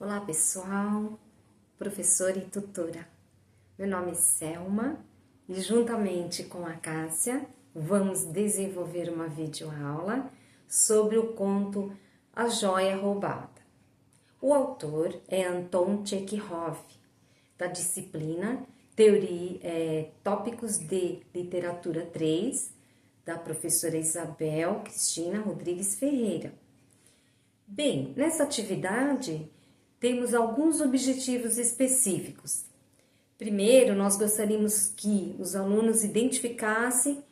Olá pessoal, professora e tutora. Meu nome é Selma e juntamente com a Cássia vamos desenvolver uma videoaula sobre o conto A Joia Roubada. O autor é Anton Chekhov, da disciplina Tópicos de Literatura 3, da professora Isabel Cristina Rodrigues Ferreira. Bem, nessa atividade temos alguns objetivos específicos. Primeiro, nós gostaríamos que os alunos identificassem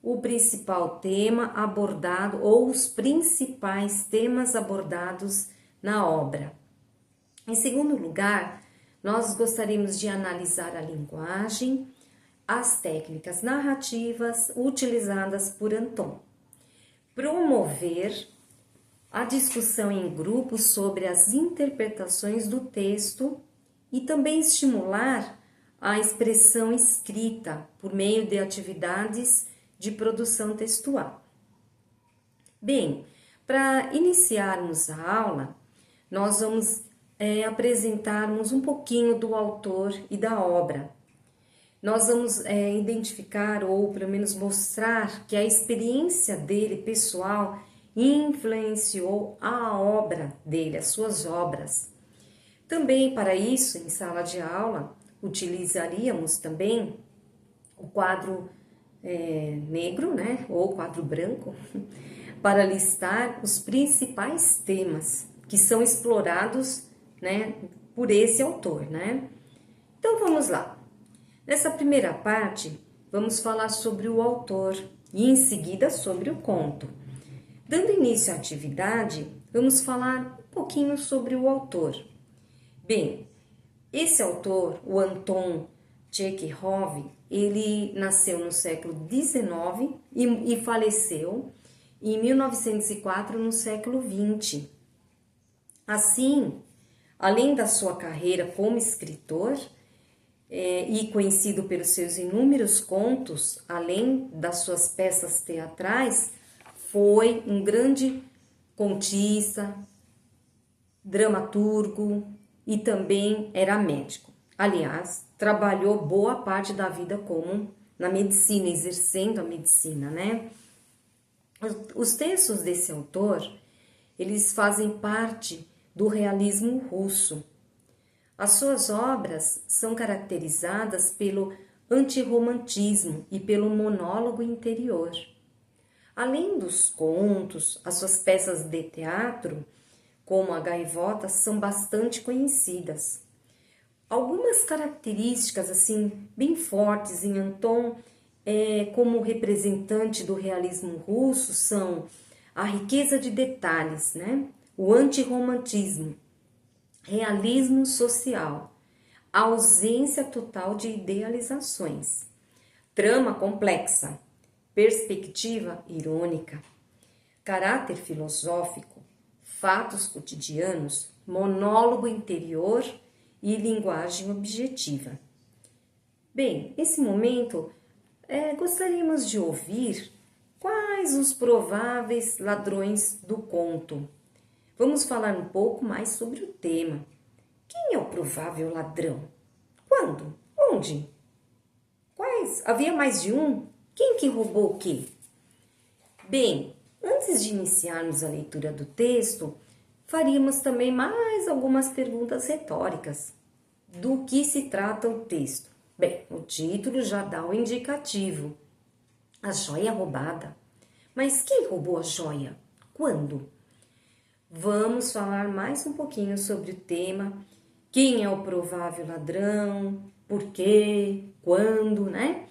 o principal tema abordado ou os principais temas abordados na obra. Em segundo lugar, nós gostaríamos de analisar a linguagem, as técnicas narrativas utilizadas por Anton. Promover a discussão em grupos sobre as interpretações do texto e também estimular a expressão escrita por meio de atividades de produção textual. Bem, para iniciarmos a aula, nós vamos apresentarmos um pouquinho do autor e da obra. Nós vamos identificar ou pelo menos mostrar que a experiência dele pessoal influenciou a obra dele, as suas obras. Também para isso, em sala de aula, utilizaríamos também o quadro negro, né, ou quadro branco, para listar os principais temas que são explorados, né, por esse autor, né? Então vamos lá. Nessa primeira parte, vamos falar sobre o autor e em seguida sobre o conto. Dando início à atividade, vamos falar um pouquinho sobre o autor. Bem, esse autor, o Anton Chekhov, ele nasceu no século XIX e faleceu em 1904 no século XX. Assim, além da sua carreira como escritor, e conhecido pelos seus inúmeros contos, além das suas peças teatrais, foi um grande contista, dramaturgo e também era médico. Aliás, trabalhou boa parte da vida como na medicina, exercendo a medicina, né? Os textos desse autor, eles fazem parte do realismo russo. As suas obras são caracterizadas pelo antirromantismo e pelo monólogo interior. Além dos contos, as suas peças de teatro, como a Gaivota, são bastante conhecidas. Algumas características assim bem fortes em Anton como representante do realismo russo são a riqueza de detalhes, né? O antirromantismo, realismo social, a ausência total de idealizações, trama complexa, perspectiva irônica, caráter filosófico, fatos cotidianos, monólogo interior e linguagem objetiva. Bem, nesse momento, gostaríamos de ouvir quais os prováveis ladrões do conto. Vamos falar um pouco mais sobre o tema. Quem é o provável ladrão? Quando? Onde? Quais? Havia mais de um? Quem que roubou o quê? Bem, antes de iniciarmos a leitura do texto, faríamos também mais algumas perguntas retóricas. Do que se trata o texto? Bem, o título já dá o indicativo. A joia roubada. Mas quem roubou a joia? Quando? Vamos falar mais um pouquinho sobre o tema. Quem é o provável ladrão? Por quê? Quando, né?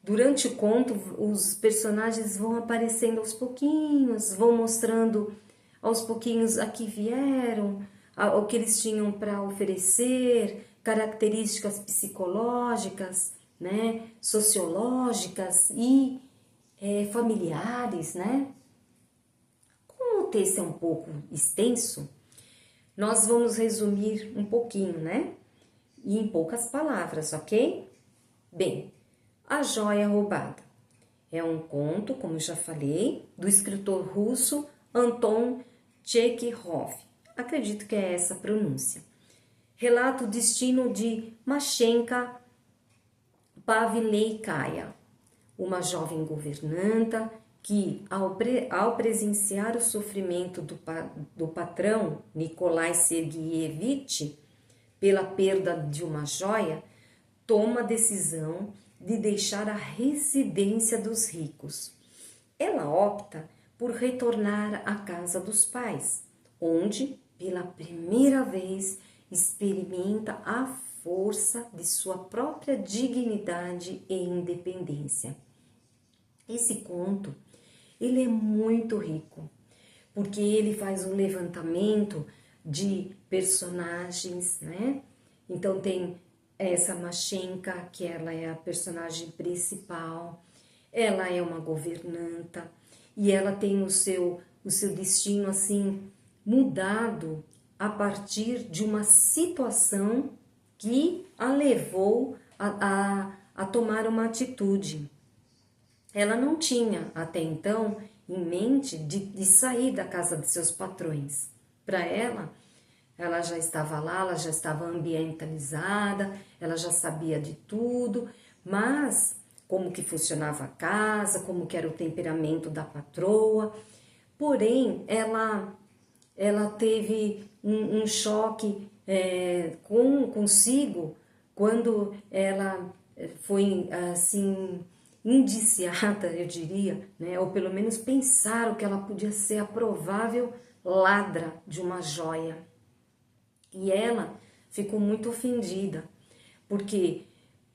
Durante o conto, os personagens vão aparecendo aos pouquinhos, vão mostrando aos pouquinhos a que vieram, o que eles tinham para oferecer, características psicológicas, né, sociológicas e familiares, né? Como o texto é um pouco extenso, nós vamos resumir um pouquinho, né? E em poucas palavras, ok? Bem, A Joia Roubada é um conto, como já falei, do escritor russo Anton Chekhov. Acredito que é essa a pronúncia. Relata o destino de Mashenka Pavlikaya, uma jovem governanta que, ao presenciar o sofrimento do patrão Nikolai Sergeyevich pela perda de uma joia, toma a decisão de deixar a residência dos ricos. Ela opta por retornar à casa dos pais, onde, pela primeira vez, experimenta a força de sua própria dignidade e independência. Esse conto, ele é muito rico, porque ele faz um levantamento de personagens, né? Então tem essa Mashenka, que ela é a personagem principal, ela é uma governanta e ela tem o seu destino assim mudado a partir de uma situação que a levou a tomar uma atitude. Ela não tinha até então em mente de sair da casa de seus patrões. Para ela já estava lá, ela já estava ambientalizada, ela já sabia de tudo, mas como que funcionava a casa, como que era o temperamento da patroa. Porém, ela teve um choque consigo quando ela foi assim indiciada, eu diria, né? Ou pelo menos pensaram que ela podia ser a provável ladra de uma joia. E ela ficou muito ofendida, porque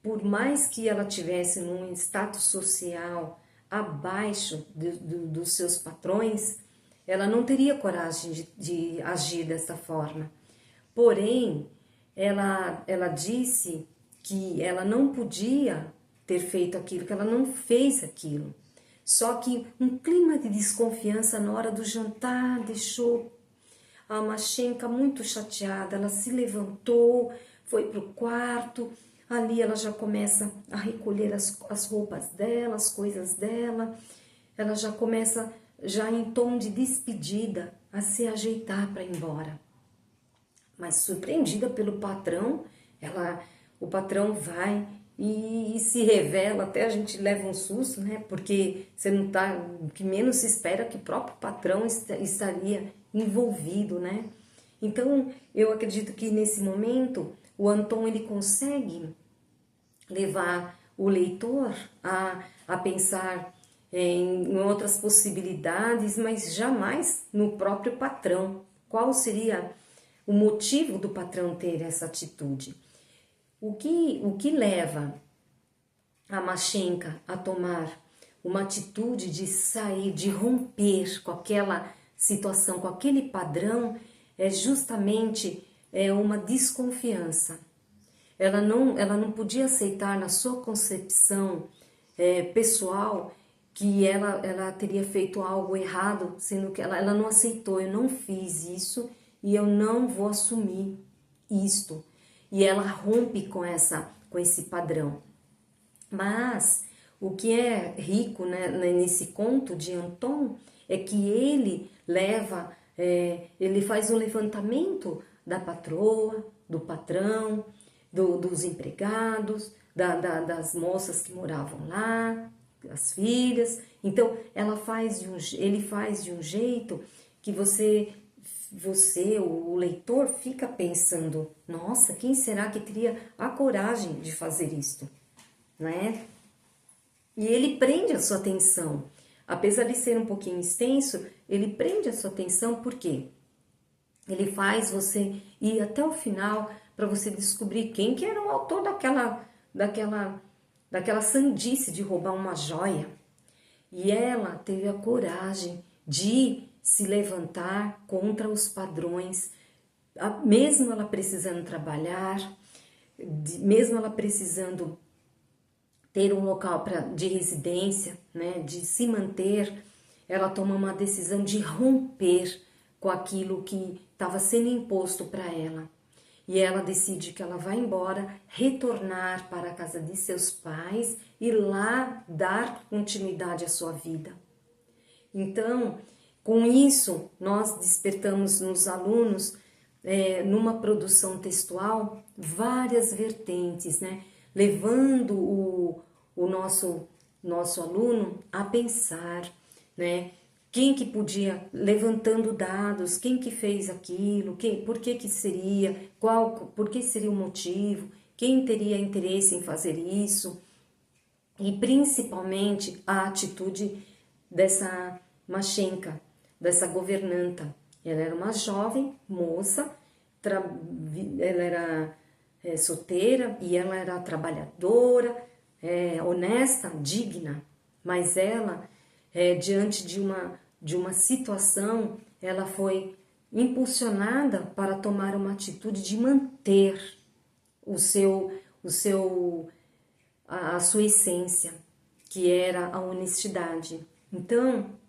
por mais que ela tivesse num status social abaixo dos seus patrões, ela não teria coragem de agir dessa forma. Porém, ela disse que ela não podia ter feito aquilo, que ela não fez aquilo. Só que um clima de desconfiança na hora do jantar deixou a Mashenka muito chateada. Ela se levantou, foi para o quarto, ali ela já começa a recolher as roupas dela, as coisas dela, ela já começa, já em tom de despedida, a se ajeitar para ir embora. Mas surpreendida pelo patrão, o patrão vai e se revela, até a gente leva um susto, né? Porque você não tá, o que menos se espera é que o próprio patrão estaria envolvido, né? Então, eu acredito que nesse momento o Anton ele consegue levar o leitor a pensar em outras possibilidades, mas jamais no próprio patrão. Qual seria o motivo do patrão ter essa atitude? O que leva a Mashenka a tomar uma atitude de sair, de romper com aquela situação, com aquele padrão, é justamente uma desconfiança. Ela não podia aceitar na sua concepção pessoal que ela teria feito algo errado, sendo que ela não aceitou. Eu não fiz isso e eu não vou assumir isto. E ela rompe com esse padrão. Mas o que é rico, né, nesse conto de Anton é que ele ele faz um levantamento da patroa, do patrão, dos empregados, das moças que moravam lá, as filhas. Então ele faz de um jeito que você, o leitor, fica pensando: nossa, quem será que teria a coragem de fazer isto, né? E ele prende a sua atenção. Apesar de ser um pouquinho extenso, ele prende a sua atenção porque ele faz você ir até o final para você descobrir quem que era o autor daquela sandice de roubar uma joia. E ela teve a coragem de se levantar contra os padrões, mesmo ela precisando trabalhar, mesmo ela precisando ter um local de residência, né, de se manter, ela toma uma decisão de romper com aquilo que estava sendo imposto para ela. E ela decide que ela vai embora, retornar para a casa de seus pais e lá dar continuidade à sua vida. Então, Com isso, nós despertamos nos alunos, numa produção textual, várias vertentes, né? Levando o nosso aluno a pensar, né? Quem que podia, levantando dados, quem que fez aquilo, por que que seria, por que seria o motivo, quem teria interesse em fazer isso, e principalmente a atitude dessa Mashenka, dessa governanta. Ela era uma jovem moça, ela era solteira e ela era trabalhadora, honesta, digna, mas ela, diante de uma situação, ela foi impulsionada para tomar uma atitude de manter a sua essência, que era a honestidade. Então,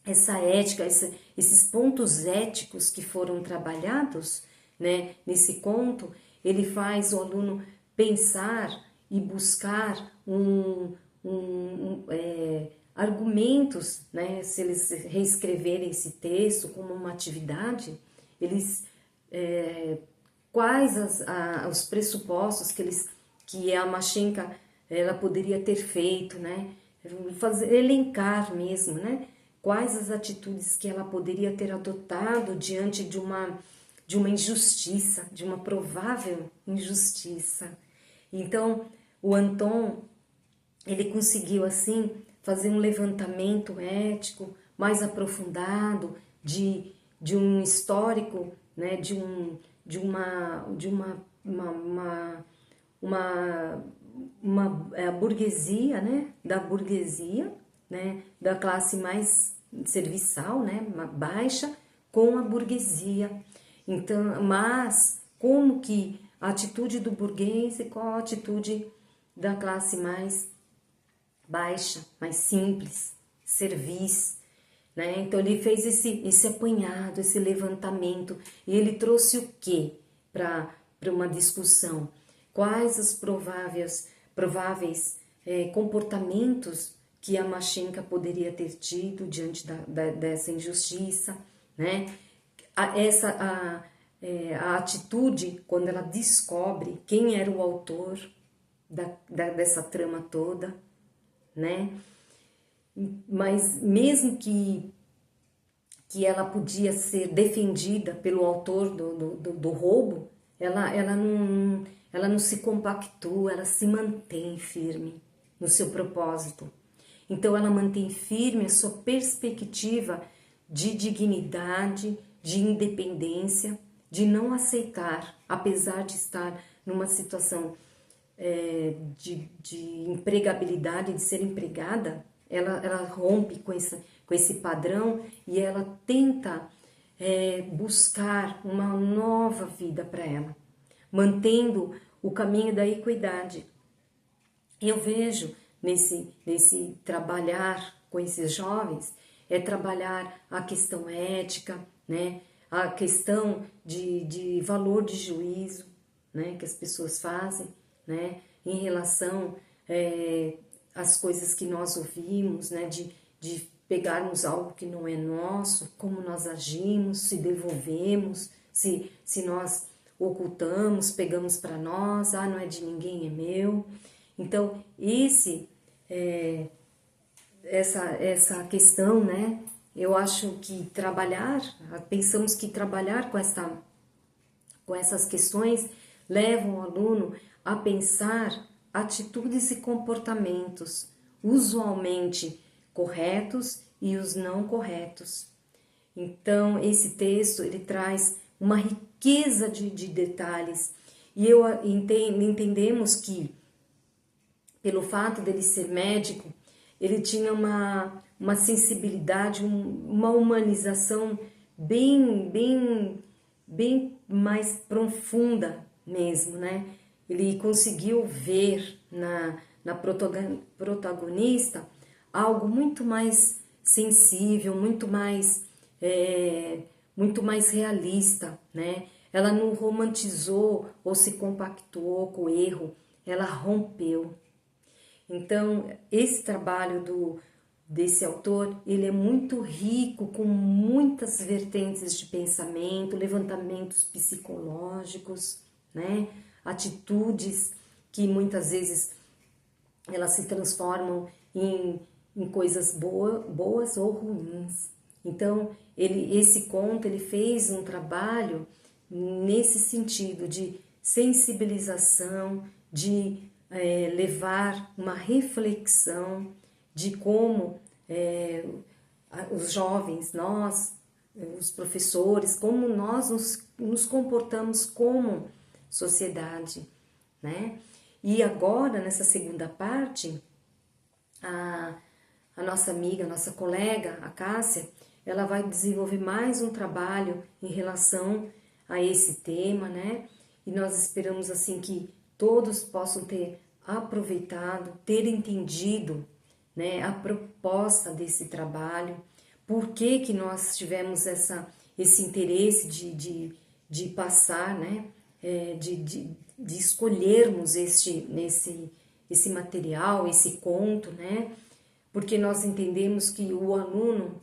essa ética, esses pontos éticos que foram trabalhados, né, nesse conto, ele faz o aluno pensar e buscar argumentos, né, se eles reescreverem esse texto como uma atividade, eles quais os pressupostos que a Mashenka ela poderia ter feito, né, elencar mesmo, né, quais as atitudes que ela poderia ter adotado diante de uma injustiça, de uma provável injustiça. Então, o Anton, ele conseguiu, assim, fazer um levantamento ético mais aprofundado de um histórico, né, de uma burguesia, né, da classe mais serviçal, né, baixa, com a burguesia. Então, mas como que a atitude do burguês e qual a atitude da classe mais baixa, mais simples, servis, né? Então ele fez esse apanhado, esse levantamento, e ele trouxe o que para uma discussão? Quais os prováveis comportamentos que a Mashenka poderia ter tido diante dessa injustiça, né? A atitude, quando ela descobre quem era o autor dessa trama toda, né? Mas mesmo que ela podia ser defendida pelo autor do roubo, ela não se compactua, ela se mantém firme no seu propósito. Então ela mantém firme a sua perspectiva de dignidade, de independência, de não aceitar, apesar de estar numa situação de empregabilidade, de ser empregada, ela rompe com esse padrão e ela tenta buscar uma nova vida para ela, mantendo o caminho da equidade. Eu vejo nesse trabalhar com esses jovens, trabalhar a questão ética, né? A questão de valor de juízo, né? Que as pessoas fazem, né? Em relação às coisas que nós ouvimos, né? De pegarmos algo que não é nosso, como nós agimos, se devolvemos, se nós ocultamos, pegamos para nós, não é de ninguém, é meu. Então, essa questão, né? Eu acho que pensamos que trabalhar com essas questões levam o aluno a pensar atitudes e comportamentos usualmente corretos e os não corretos. Então, esse texto, ele traz uma riqueza de detalhes e entendemos que, pelo fato dele ser médico, ele tinha uma sensibilidade, uma humanização bem mais profunda mesmo, né? Ele conseguiu ver na protagonista algo muito mais sensível, muito mais realista, né? Ela não romantizou ou se compactuou com o erro, ela rompeu. Então, esse trabalho desse autor, ele é muito rico, com muitas vertentes de pensamento, levantamentos psicológicos, né? Atitudes que muitas vezes elas se transformam em coisas boas ou ruins. Então, esse conto, ele fez um trabalho nesse sentido de sensibilização, de levar uma reflexão de como os jovens, nós, os professores, como nós nos comportamos como sociedade, né? E agora, nessa segunda parte, a nossa amiga, a nossa colega, a Cássia, ela vai desenvolver mais um trabalho em relação a esse tema, né? E nós esperamos, assim, que todos possam ter aproveitado, ter entendido, né, a proposta desse trabalho, por que nós tivemos esse interesse de passar, né, de escolhermos esse material, esse conto, né, porque nós entendemos que o aluno,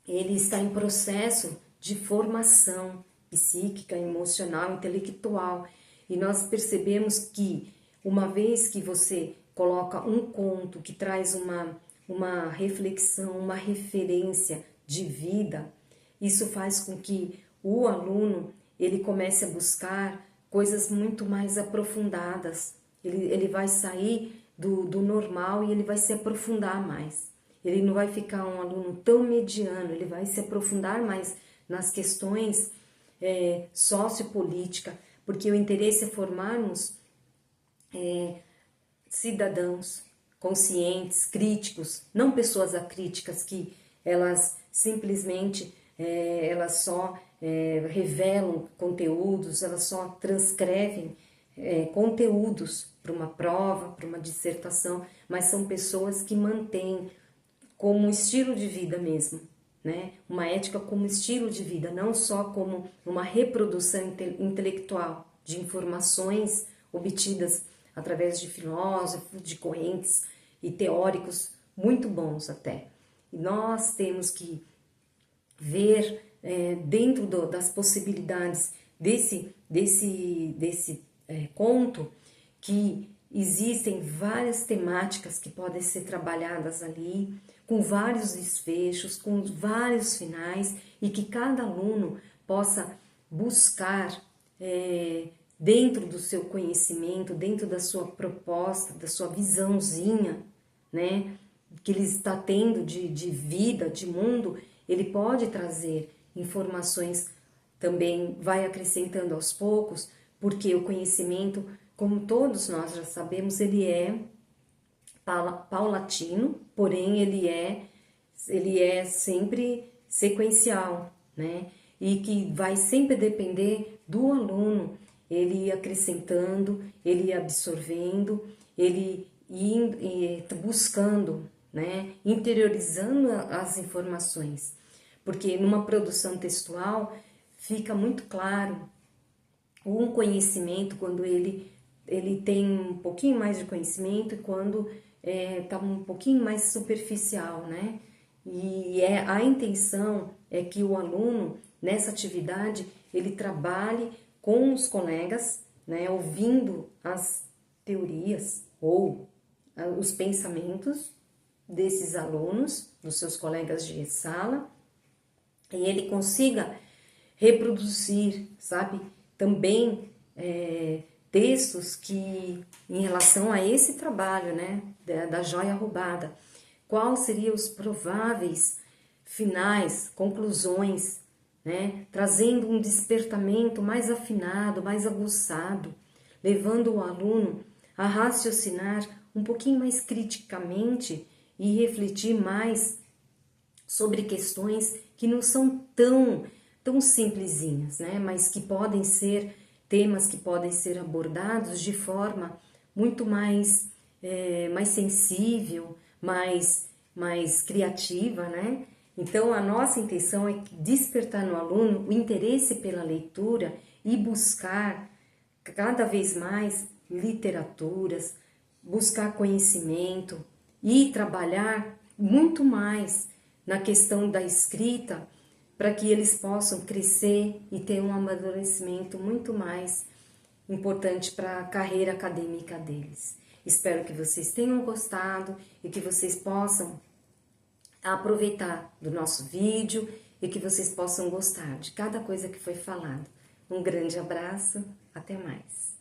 ele está em processo de formação psíquica, emocional, intelectual, e nós percebemos que uma vez que você coloca um conto que traz uma reflexão, uma referência de vida, isso faz com que o aluno ele comece a buscar coisas muito mais aprofundadas. Ele vai sair do normal e ele vai se aprofundar mais. Ele não vai ficar um aluno tão mediano, ele vai se aprofundar mais nas questões sociopolíticas, porque o interesse é formarmos cidadãos conscientes, críticos, não pessoas acríticas que elas simplesmente elas só revelam conteúdos, elas só transcrevem conteúdos para uma prova, para uma dissertação, mas são pessoas que mantêm como estilo de vida mesmo, né? Uma ética como estilo de vida, não só como uma reprodução intelectual de informações obtidas através de filósofos, de correntes e teóricos muito bons até. E nós temos que ver dentro das possibilidades desse conto que existem várias temáticas que podem ser trabalhadas ali, com vários desfechos, com vários finais, e que cada aluno possa buscar dentro do seu conhecimento, dentro da sua proposta, da sua visãozinha, né, que ele está tendo de vida, de mundo, ele pode trazer informações também, vai acrescentando aos poucos, porque o conhecimento, como todos nós já sabemos, ele é paulatino, porém ele é sempre sequencial, né? E que vai sempre depender do aluno, ele ir acrescentando, ele ir absorvendo, ele ir buscando, né? Interiorizando as informações. Porque numa produção textual fica muito claro um conhecimento quando ele tem um pouquinho mais de conhecimento e quando está um pouquinho mais superficial, né? E a intenção é que o aluno, nessa atividade, ele trabalhe com os colegas, né? Ouvindo as teorias ou os pensamentos desses alunos, dos seus colegas de sala, e ele consiga reproduzir, sabe, também textos que, em relação a esse trabalho, né, da joia roubada, quais seriam os prováveis finais, conclusões, né, trazendo um despertamento mais afinado, mais aguçado, levando o aluno a raciocinar um pouquinho mais criticamente e refletir mais sobre questões que não são tão simplesinhas, né, mas que podem ser temas que podem ser abordados de forma muito mais sensível, mais criativa, né? Então, a nossa intenção é despertar no aluno o interesse pela leitura e buscar cada vez mais literaturas, buscar conhecimento e trabalhar muito mais na questão da escrita, para que eles possam crescer e ter um amadurecimento muito mais importante para a carreira acadêmica deles. Espero que vocês tenham gostado e que vocês possam aproveitar do nosso vídeo e que vocês possam gostar de cada coisa que foi falado. Um grande abraço, até mais!